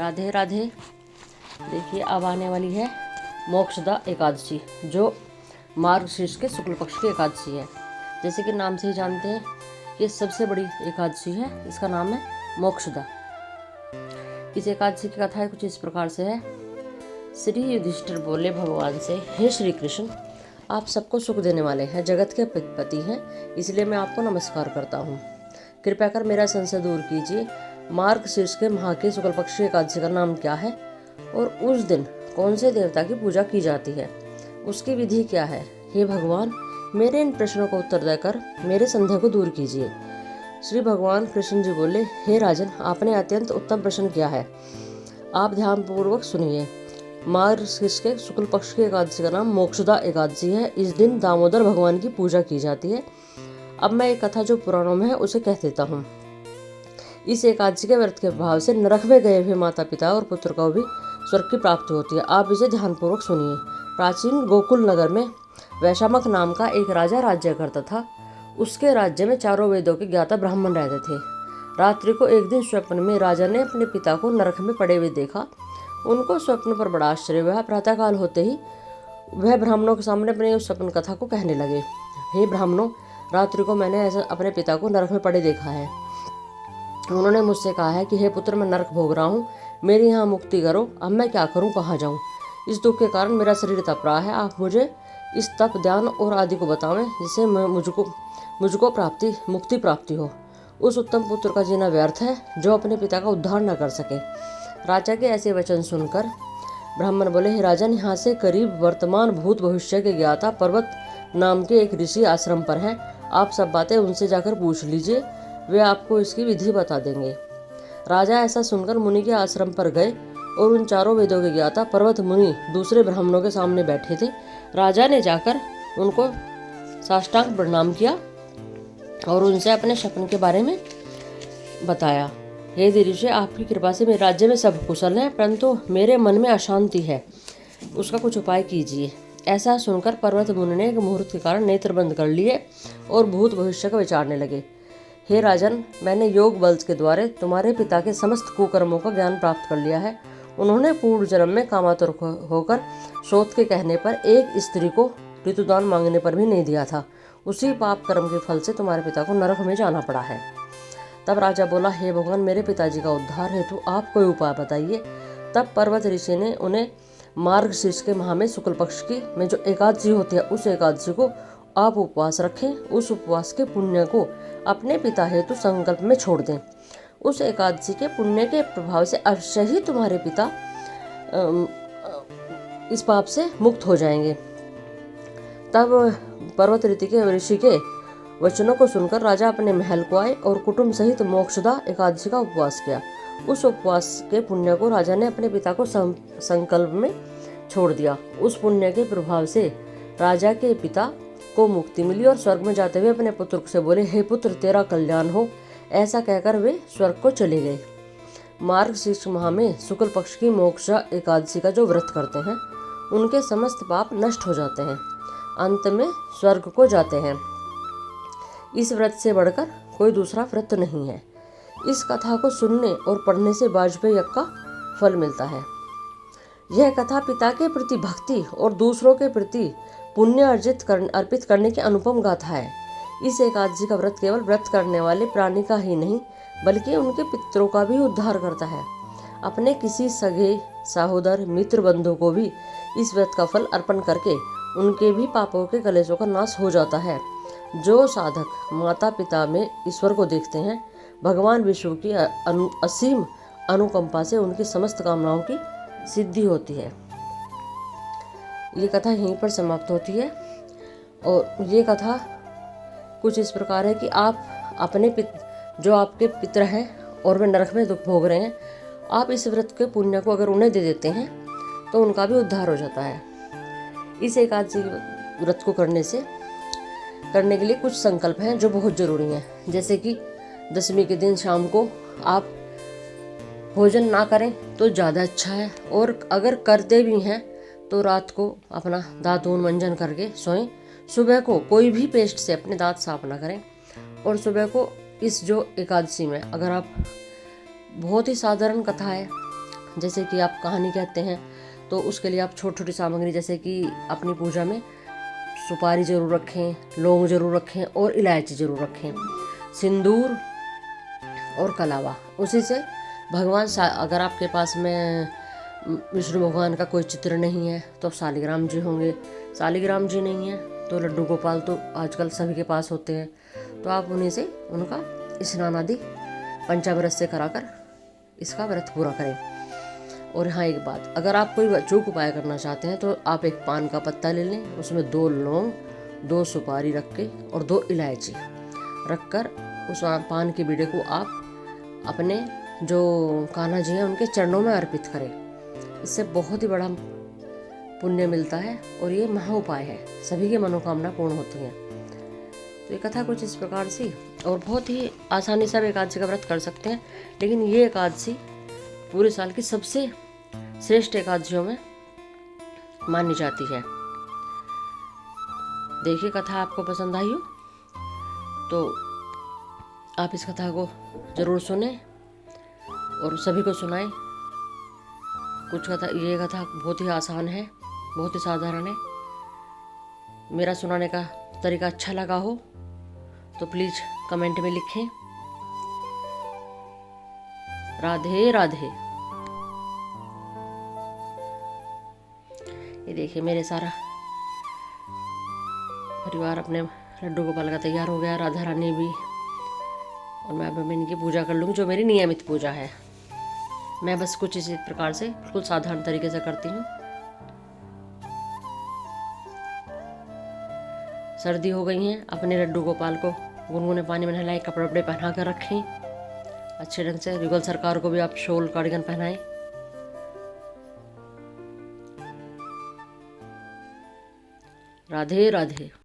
राधे राधे। देखिए अब आने वाली है मोक्षदा एकादशी, जो मार्गशीर्ष के शुक्ल पक्ष की एकादशी है। जैसे कि नाम से ही जानते हैं कि सबसे बड़ी एकादशी है, इसका नाम है मोक्षदा। इस एकादशी की कथा कुछ इस प्रकार से है। श्री युधिष्ठिर बोले भगवान से, हे श्री कृष्ण, आप सबको सुख देने वाले हैं, जगत के पति हैं, इसलिए मैं आपको नमस्कार करता हूँ। कृपया कर मेरा संशय दूर कीजिए। मार्गशीर्ष के माह के शुक्ल पक्ष की एकादशी का नाम क्या है और उस दिन कौन से देवता की पूजा की जाती है, उसकी विधि क्या है? हे भगवान, मेरे इन प्रश्नों का उत्तर देकर मेरे संदेह को दूर कीजिए। श्री भगवान कृष्ण जी बोले, हे राजन, आपने अत्यंत उत्तम प्रश्न किया है। आप ध्यानपूर्वक सुनिए। मार्गशीर्ष के शुक्ल पक्ष की एकादशी का नाम मोक्षदा एकादशी है। इस दिन दामोदर भगवान की पूजा की जाती है। अब मैं एक कथा जो पुराणों में है उसे कह देता हूँ। इस एकादशी के व्रत के प्रभाव से नरक में गए हुए माता पिता और पुत्र को भी स्वर्ग की प्राप्ति होती है। आप इसे ध्यानपूर्वक सुनिए। प्राचीन गोकुल नगर में वैशामक नाम का एक राजा राज्य करता था। उसके राज्य में चारों वेदों के ज्ञाता ब्राह्मण रहते थे। रात्रि को एक दिन स्वप्न में राजा ने अपने पिता को नरक में पड़े हुए देखा। उनको स्वप्न पर बड़ा आश्चर्य हुआ। प्रातःकाल होते ही वह ब्राह्मणों के सामने अपनी उस स्वप्न कथा को कहने लगे। हे ब्राह्मणों, रात्रि को मैंने ऐसा अपने पिता को नरक में पड़े देखा है। उन्होंने मुझसे कहा है कि हे पुत्र, मैं नरक भोग रहा हूँ, मेरी यहाँ मुक्ति करो। अब मैं क्या करूँ, कहाँ जाऊँ? इस दुख के कारण मेरा शरीर तप रहा है। आप मुझे इस तप, ध्यान और आदि को बतावें, जिससे मुझको मुक्ति प्राप्ति हो। उस उत्तम पुत्र का जीना व्यर्थ है जो अपने पिता का उद्धार न कर सके। राजा के ऐसे वचन सुनकर ब्राह्मण बोले, हे राजन, यहाँ से करीब वर्तमान भूत भविष्य के ज्ञाता पर्वत नाम के एक ऋषि आश्रम पर हैं। आप सब बातें उनसे जाकर पूछ लीजिए, वे आपको इसकी विधि बता देंगे। राजा ऐसा सुनकर मुनि के आश्रम पर गए और उन चारों वेदों के ज्ञाता पर्वत मुनि दूसरे ब्राह्मणों के सामने बैठे थे। राजा ने जाकर उनको साष्टांग प्रणाम किया और उनसे अपने स्वप्न के बारे में बताया। हे ऋषि, आपकी कृपा से मेरे राज्य में सब कुशल हैं, परंतु मेरे मन में अशांति है, उसका कुछ उपाय कीजिए। ऐसा सुनकर पर्वत मुनि ने एक मुहूर्त के कारण नेत्र बंद कर लिए और भूत भविष्य का विचारने लगे। हे राजन, मैंने योग बल के द्वारा तुम्हारे पिता के समस्त कुकर्मों का ज्ञान प्राप्त कर लिया है। उन्होंने पूर्व जन्म में कामातुर होकर शोध के कहने पर एक स्त्री को ऋतुदान मांगने पर भी नहीं दिया था। उसी पाप कर्म के फल से तुम्हारे पिता को नरक में जाना पड़ा है। तब राजा बोला, हे भगवान, मेरे पिताजी का उद्धार हेतु आप कोई उपाय बताइए। तब पर्वत ऋषि ने उन्हें मार्गशीर्ष के माह में शुक्ल पक्ष की में जो एकादशी होती है, उस एकादशी को आप उपवास रखें। उस उपवास के पुण्य को अपने पिता हेतु संकल्प में छोड़ दें। उस एकादशी के पुण्य के प्रभाव से अवश्य ही तुम्हारे पिता इस पाप से मुक्त हो जाएंगे। तब पर्वत ऋषि के वचनों को सुनकर राजा अपने महल को आए और कुटुंब सहित मोक्षदा एकादशी का उपवास किया। उस उपवास के पुण्य को राजा ने अपने पिता को संकल्प में छोड़ दिया। उस पुण्य के प्रभाव से राजा के पिता को मुक्ति मिली और स्वर्ग में जाते हुए अपने पुत्र से बोले, हे पुत्र, तेरा कल्याण हो। ऐसा कहकर वे स्वर्ग को चले गए। मार्गशीर्ष माह में शुक्ल पक्ष की मोक्षा एकादशी का जो व्रत करते हैं, उनके समस्त पाप नष्ट हो जाते हैं, अंत में स्वर्ग को जाते हैं। इस व्रत से बढ़कर कोई दूसरा व्रत नहीं है। इस कथा को सुनने और पढ़ने से वाजपेयी यज्ञ का फल मिलता है। यह कथा पिता के प्रति भक्ति और दूसरों के प्रति पुण्य अर्पित करने की अनुपम गाथा है। इस एकादशी का व्रत केवल व्रत करने वाले प्राणी का ही नहीं, बल्कि उनके पितरों का भी उद्धार करता है। अपने किसी सगे, सहोदर, मित्र, बंधु को भी इस व्रत का फल अर्पण करके उनके भी पापों के कलेशों का नाश हो जाता है। जो साधक माता पिता में ईश्वर को देखते हैं, भगवान विष्णु की असीम अनुकंपा से उनकी समस्त कामनाओं की सिद्धि होती है। ये कथा यहीं पर समाप्त होती है। और ये कथा कुछ इस प्रकार है कि आप अपने जो आपके पितर हैं और वे नरक में दुख भोग रहे हैं, आप इस व्रत के पुण्य को अगर उन्हें दे देते हैं तो उनका भी उद्धार हो जाता है। इस एकादशी व्रत को करने के लिए कुछ संकल्प हैं जो बहुत ज़रूरी हैं। जैसे कि दशमी के दिन शाम को आप भोजन ना करें तो ज़्यादा अच्छा है, और अगर करते भी हैं तो रात को अपना दांत मंजन करके सोएं। सुबह को कोई भी पेस्ट से अपने दांत साफ ना करें। और सुबह को इस जो एकादशी में अगर आप, बहुत ही साधारण कथा है, जैसे कि आप कहानी कहते हैं तो उसके लिए आप छोटी छोटी सामग्री, जैसे कि अपनी पूजा में सुपारी ज़रूर रखें, लौंग ज़रूर रखें और इलायची ज़रूर रखें, सिंदूर और कलावा। उसी से भगवान अगर आपके पास में विष्णु भगवान का कोई चित्र नहीं है तो शालिग्राम जी होंगे, शालिग्राम जी नहीं है तो लड्डू गोपाल तो आजकल सभी के पास होते हैं, तो आप उन्हीं से उनका स्नान आदि पंचामृत से कराकर इसका व्रत पूरा करें। और हाँ एक बात, अगर आप कोई अचूक उपाय करना चाहते हैं तो आप एक पान का पत्ता ले लें, उसमें 2 लौंग, 2 सुपारी रख के और 2 इलायची रख कर उस पान के बीड़े को आप अपने जो कान्हा जी हैं उनके चरणों में अर्पित करें। इससे बहुत ही बड़ा पुण्य मिलता है और ये महा उपाय है, सभी की मनोकामना पूर्ण होती हैं। तो ये कथा कुछ इस प्रकार से, और बहुत ही आसानी से आप एकादशी का व्रत कर सकते हैं, लेकिन ये एकादशी पूरे साल की सबसे श्रेष्ठ एकादशियों में मानी जाती है। देखिए कथा आपको पसंद आई हो तो आप इस कथा को ज़रूर सुने और सभी को सुनाएं। ये कथा बहुत ही आसान है, बहुत ही साधारण है। मेरा सुनाने का तरीका अच्छा लगा हो तो प्लीज़ कमेंट में लिखें। राधे राधे। ये देखिए मेरे सारा परिवार अपने लड्डू गोपाल का तैयार हो गया, राधा रानी भी, और मैं अब इनकी पूजा कर लूँगी जो मेरी नियमित पूजा है। मैं बस कुछ इसी प्रकार से बिल्कुल साधारण तरीके से करती हूँ। सर्दी हो गई है, अपने लड्डू गोपाल को गुनगुने पानी में नहलाएं, कपड़े वपड़े पहना कर रखें अच्छे ढंग से। युगल सरकार को भी आप शॉल कार्डिगन पहनाएं। राधे राधे।